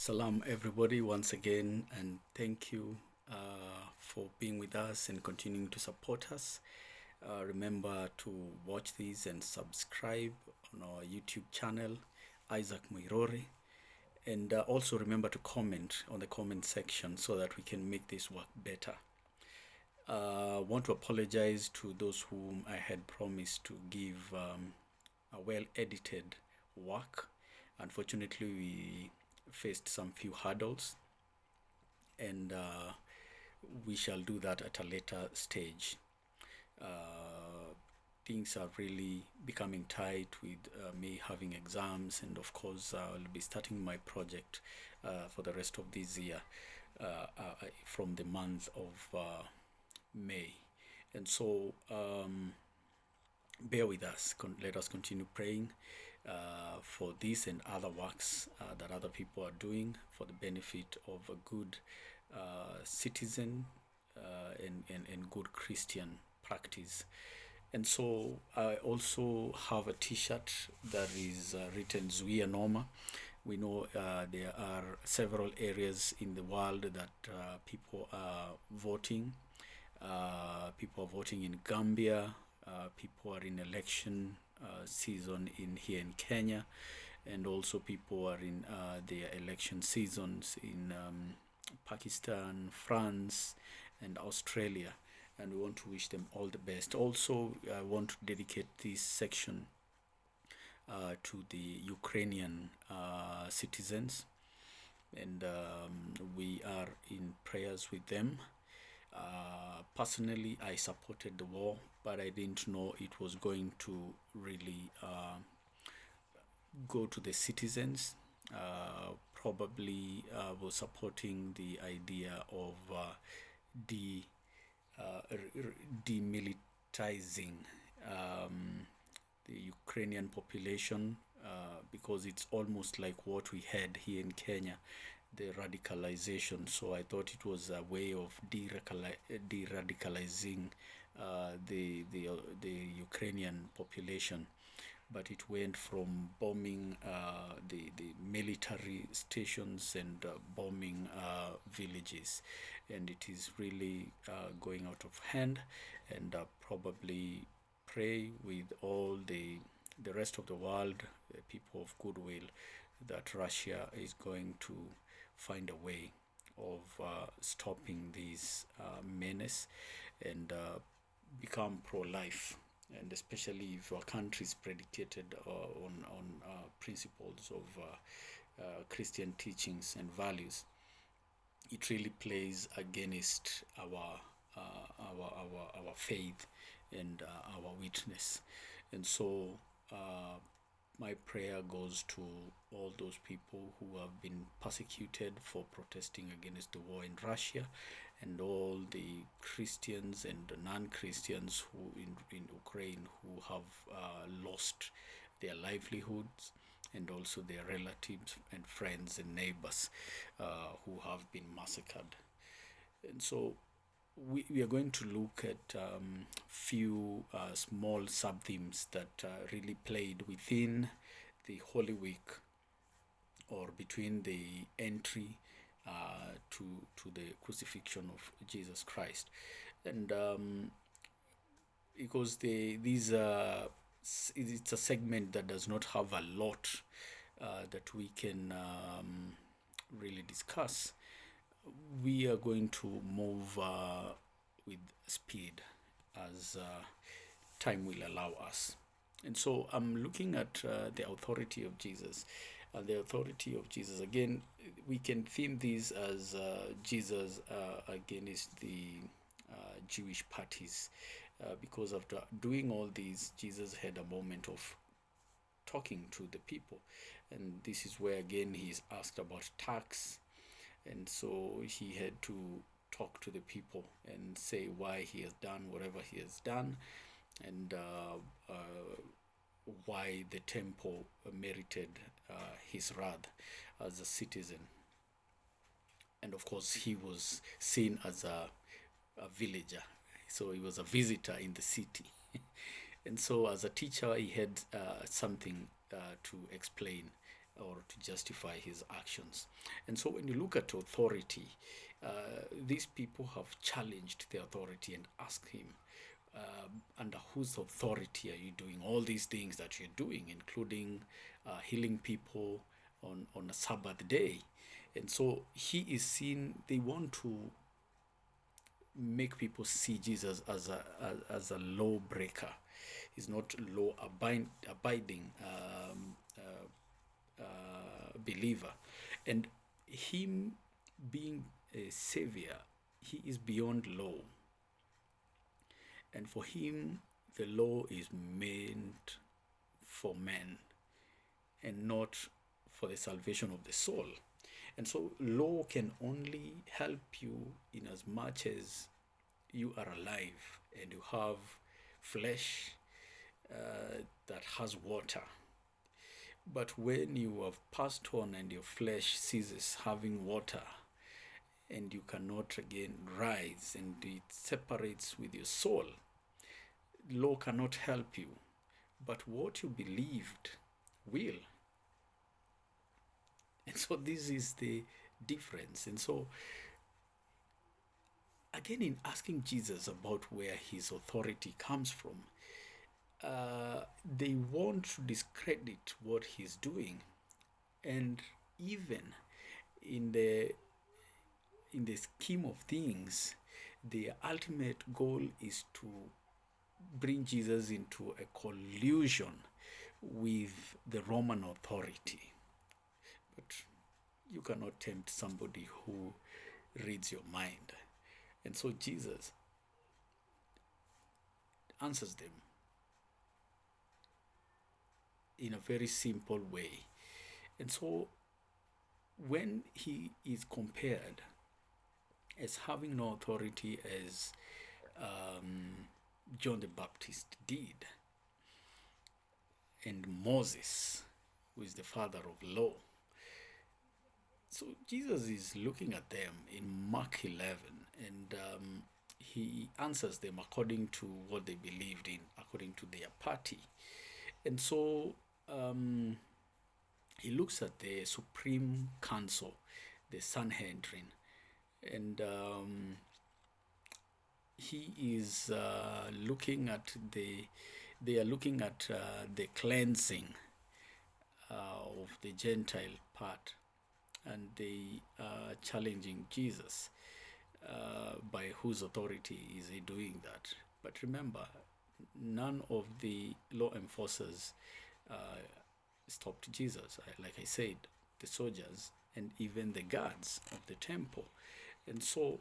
Salam, everybody, once again, and thank you for being with us and continuing to support us. Remember to watch these and subscribe on our YouTube channel, Isaac Muirori. And also remember to comment on the comment section so that we can make this work better. Want to apologize to those whom I had promised to give a well-edited work. Unfortunately, we faced some few hurdles, and we shall do that at a later stage. Things are really becoming tight with me having exams, and of course I'll be starting my project for the rest of this year from the month of May. And so bear with us. Let us continue praying for this and other works that other people are doing for the benefit of a good citizen and good Christian practice. And so I also have a t-shirt that is written Zuia Norma. We know there are several areas in the world that people are voting. People are voting in Gambia. People are in election season here in Kenya, and also people are in their election seasons in Pakistan, France, and Australia. And we want to wish them all the best. Also, I want to dedicate this section to the Ukrainian citizens, and we are in prayers with them. Personally, I supported the war, but I didn't know it was going to really go to the citizens. Probably was supporting the idea of demilitarizing the Ukrainian population, because it's almost like what we had here in Kenya, the radicalization. So I thought it was a way of de-radicalizing the Ukrainian population. But it went from bombing the military stations and bombing villages, and it is really going out of hand. And probably pray with all the rest of the world, people of goodwill, that Russia is going to find a way of stopping this menace and become pro-life. And especially if your country is predicated on principles of Christian teachings and values, it really plays against our faith and our witness. And so my prayer goes to all those people who have been persecuted for protesting against the war in Russia, and all the Christians and the non-Christians who in Ukraine who have lost their livelihoods, and also their relatives and friends and neighbors who have been massacred. And so we are going to look at few small sub-themes that really played within the Holy Week, or between the entry to the crucifixion of Jesus Christ. And because it's a segment that does not have a lot that we can really discuss, we are going to move with speed as time will allow us. And so I'm looking at the authority of Jesus. The authority of Jesus, again, we can theme this as Jesus against the Jewish parties, because after doing all these, Jesus had a moment of talking to the people. And this is where, again, he's asked about tax. And so he had to talk to the people and say why he has done whatever he has done, and why the temple merited his wrath as a citizen. And of course, he was seen as a villager, so he was a visitor in the city. And so as a teacher, he had something to explain. or to justify his actions. And so when you look at authority, these people have challenged the authority and asked him, under whose authority are you doing all these things that you're doing, including healing people on a Sabbath day? And so he is seen, they want to make people see Jesus as a lawbreaker. He's not law abiding believer. And him being a savior, he is beyond law. And for him, the law is meant for men and not for the salvation of the soul. And so law can only help you in as much as you are alive and you have flesh that has water. But when you have passed on and your flesh ceases having water and you cannot again rise and it separates with your soul, law cannot help you. But what you believed will. And so this is the difference. And so again, in asking Jesus about where his authority comes from, they want to discredit what he's doing. And even in the scheme of things, the ultimate goal is to bring Jesus into a collusion with the Roman authority. But you cannot tempt somebody who reads your mind. And so Jesus answers them in a very simple way. And so when he is compared as having no authority as John the Baptist did, and Moses, who is the father of law. So Jesus is looking at them in Mark 11, and he answers them according to what they believed in, according to their party. And so he looks at the Supreme Council, the Sanhedrin, and he is looking at they are looking at the cleansing of the Gentile part, and they are challenging Jesus. By whose authority is he doing that? But remember, none of the law enforcers stopped Jesus. Like I said, the soldiers and even the guards of the temple. And so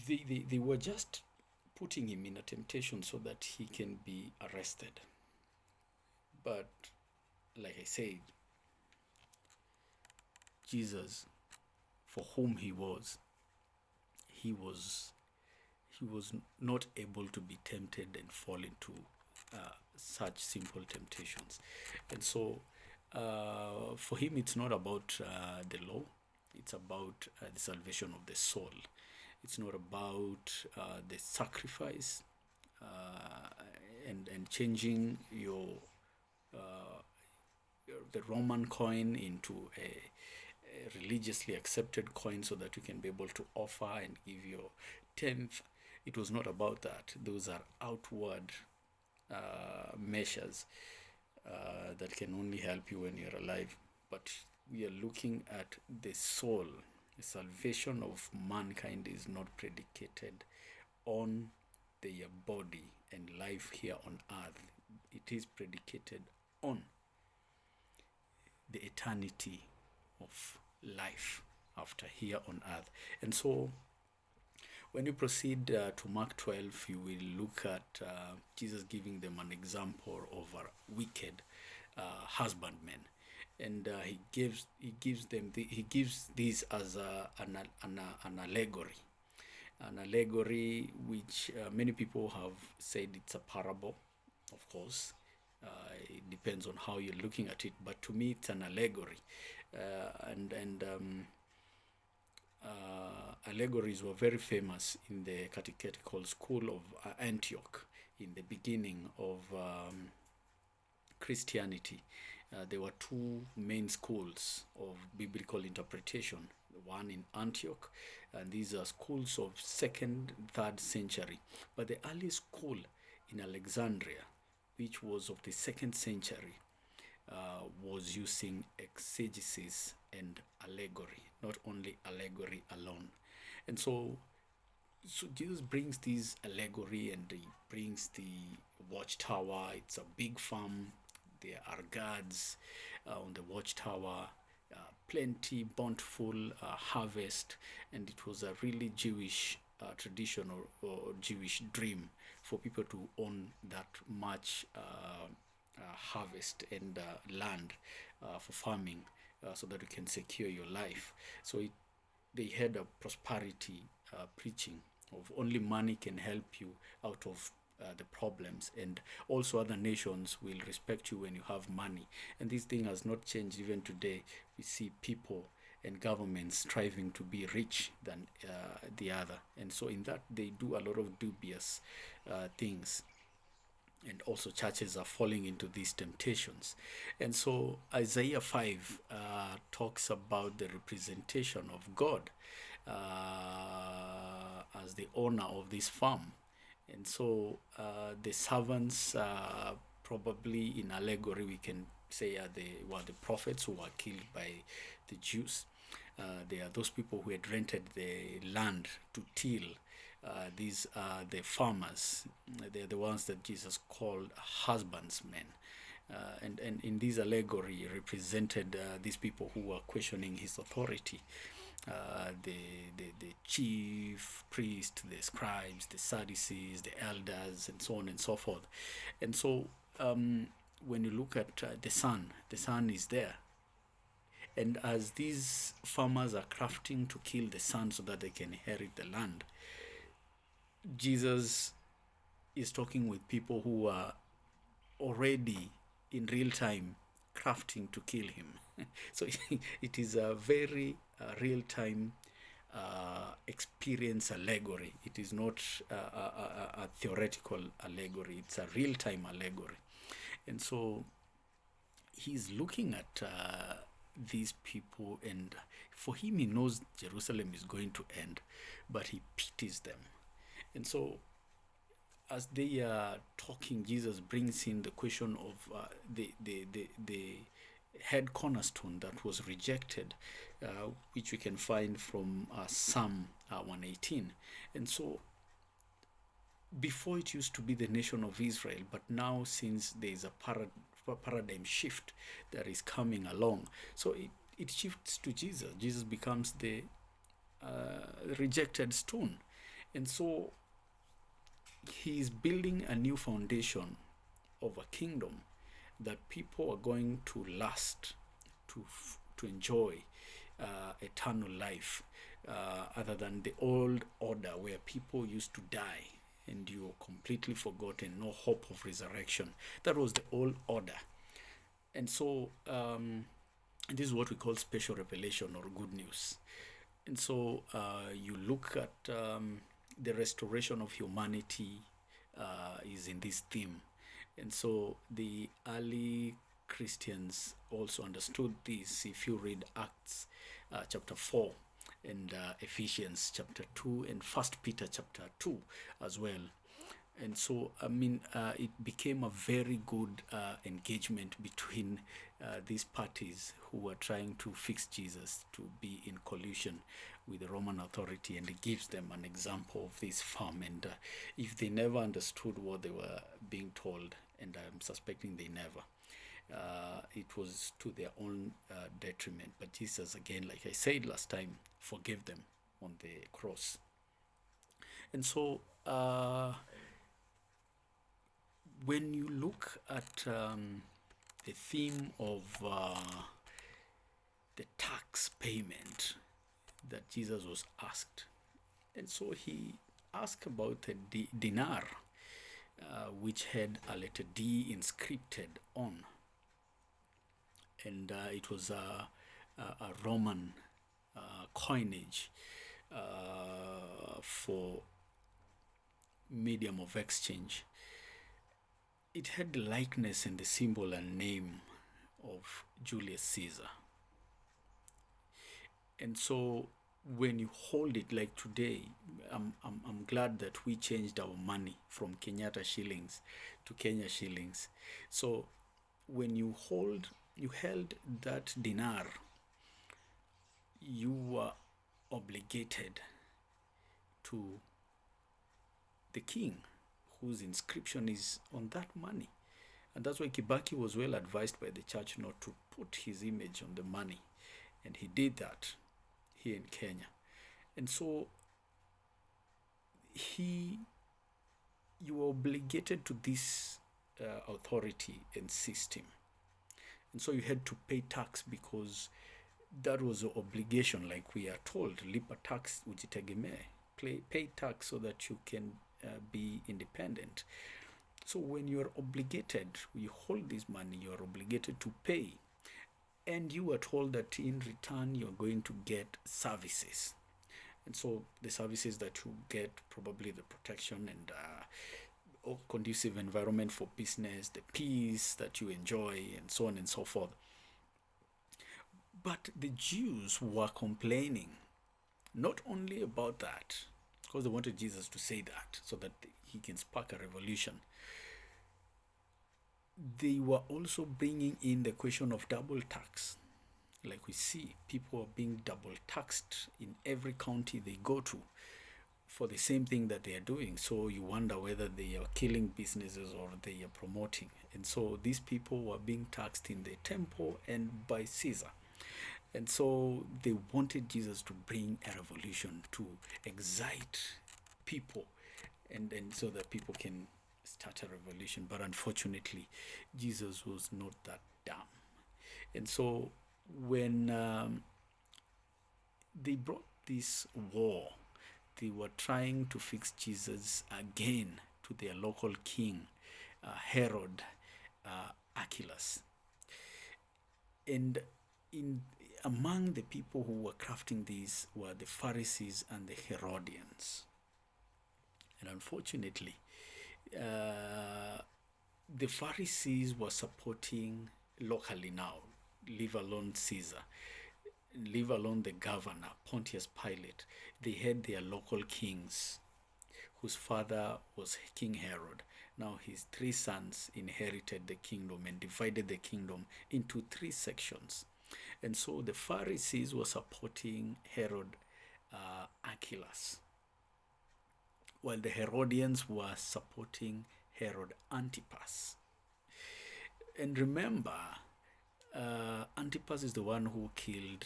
they were just putting him in a temptation so that he can be arrested. But like I said, Jesus, for whom he was not able to be tempted and fall into such simple temptations. And so for him, it's not about the law. It's about the salvation of the soul. It's not about the sacrifice and changing the Roman coin into a religiously accepted coin so that you can be able to offer and give your tenth. It was not about that. Those are outward measures that can only help you when you're alive. But we are looking at the soul. The salvation of mankind is not predicated on their body and life here on earth. It is predicated on the eternity of life after here on earth. And so when you proceed to Mark 12, you will look at Jesus giving them an example of a wicked husbandman. And he gives this as an allegory, which many people have said it's a parable. Of course, it depends on how you're looking at it, but to me it's an allegory. Allegories were very famous in the catechetical school of Antioch in the beginning of Christianity. There were two main schools of biblical interpretation, one in Antioch, and these are schools of 2nd, 3rd century. But the early school in Alexandria, which was of the 2nd century, was using exegesis and allegory, not only allegory alone. And so Jesus brings this allegory, and he brings the watchtower. It's a big farm. There are guards on the watchtower, plenty, bountiful harvest, and it was a really Jewish tradition or Jewish dream for people to own that much harvest and land for farming, so that you can secure your life. So they had a prosperity preaching of only money can help you out of the problems, and also other nations will respect you when you have money. And this thing has not changed even today. We see people and governments striving to be rich than the other, and so in that they do a lot of dubious things, and also churches are falling into these temptations. And so Isaiah 5 talks about the representation of God as the owner of this farm. And so the servants, probably in allegory, we can say were the prophets who were killed by the Jews. They are those people who had rented the land to till. These are the farmers. They're the ones that Jesus called husbandsmen. And in this allegory represented these people who were questioning his authority. The chief priest, the scribes, the Sadducees, the elders, and so on and so forth. And so when you look at the sun is there. And as these farmers are crafting to kill the son so that they can inherit the land, Jesus is talking with people who are already in real time crafting to kill him. So it is a very real time experience allegory. It is not a theoretical allegory, it's a real time allegory. And so he's looking at these people, and for him, he knows Jerusalem is going to end, but he pities them. And so as they are talking, Jesus brings in the question of the head cornerstone that was rejected, which we can find from Psalm 118. And so before, it used to be the nation of Israel, but now, since there is a paradigm shift that is coming along, so it shifts to Jesus. Jesus becomes the rejected stone. And so he is building a new foundation of a kingdom that people are going to last, to enjoy eternal life, other than the old order where people used to die and you were completely forgotten, no hope of resurrection. That was the old order. And so this is what we call special revelation or good news. And so you look at the restoration of humanity is in this theme. And so the early Christians also understood this. If you read Acts chapter 4 and Ephesians chapter 2 and 1 Peter chapter 2 as well. And so, it became a very good engagement between these parties who were trying to fix Jesus to be in collusion with the Roman authority, and it gives them an example of this farm. And if they never understood what they were being told, and I'm suspecting they never, it was to their own detriment. But Jesus, again, like I said last time, forgave them on the cross. And so when you look at the theme of the tax payment that Jesus was asked, and so he asked about a dinar, which had a letter D inscripted on, and it was a Roman coinage for medium of exchange. It had the likeness and the symbol and name of Julius Caesar. And so when you hold it like today, I'm glad that we changed our money from Kenyatta shillings to Kenya shillings. So when you held that dinar, you were obligated to the king whose inscription is on that money. And that's why Kibaki was well advised by the church not to put his image on the money. And he did that here in Kenya. And so you were obligated to this authority and system. And so you had to pay tax because that was an obligation, like we are told, lipa tax ujitegemee, pay tax so that you can be independent. So when you are obligated, you hold this money, you are obligated to pay. And you are told that in return, you're going to get services. And so the services that you get, probably the protection and conducive environment for business, the peace that you enjoy, and so on and so forth. But the Jews were complaining not only about that, because they wanted Jesus to say that so that he can spark a revolution. They were also bringing in the question of double tax. Like we see, people are being double taxed in every county they go to for the same thing that they are doing. So you wonder whether they are killing businesses or they are promoting. And so these people were being taxed in the temple and by Caesar. And so they wanted Jesus to bring a revolution, to excite people, and so that people can start a revolution. But unfortunately, Jesus was not that dumb. And so when they brought this war, they were trying to fix Jesus again to their local king, Herod Archelaus. And among the people who were crafting this were the Pharisees and the Herodians. And unfortunately, the Pharisees were supporting locally now, leave alone Caesar, leave alone the governor, Pontius Pilate. They had their local kings, whose father was King Herod. Now his 3 sons inherited the kingdom and divided the kingdom into 3 sections. And so the Pharisees were supporting Herod Archelaus, while the Herodians were supporting Herod Antipas. And remember, Antipas is the one who killed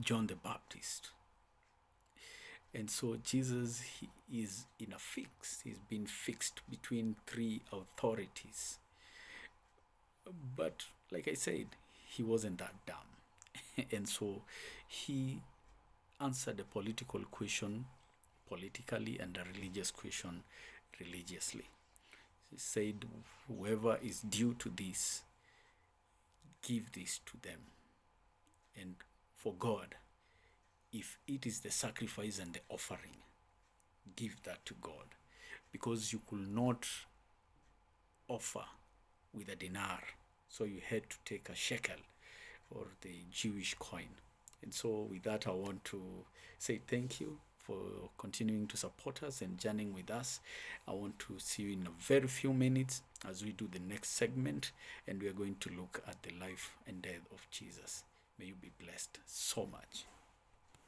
John the Baptist. And so Jesus, he is in a fix. He's been fixed between 3 authorities. But like I said, he wasn't that dumb. And so he answered the political question politically and the religious question religiously. He said, whoever is due to this, give this to them. And for God, if it is the sacrifice and the offering, give that to God. Because you could not offer with a dinar, so you had to take a shekel or the Jewish coin. And so with that, I want to say thank you for continuing to support us and journeying with us. I want to see you in a very few minutes as we do the next segment, and we are going to look at the life and death of Jesus. May you be blessed so much.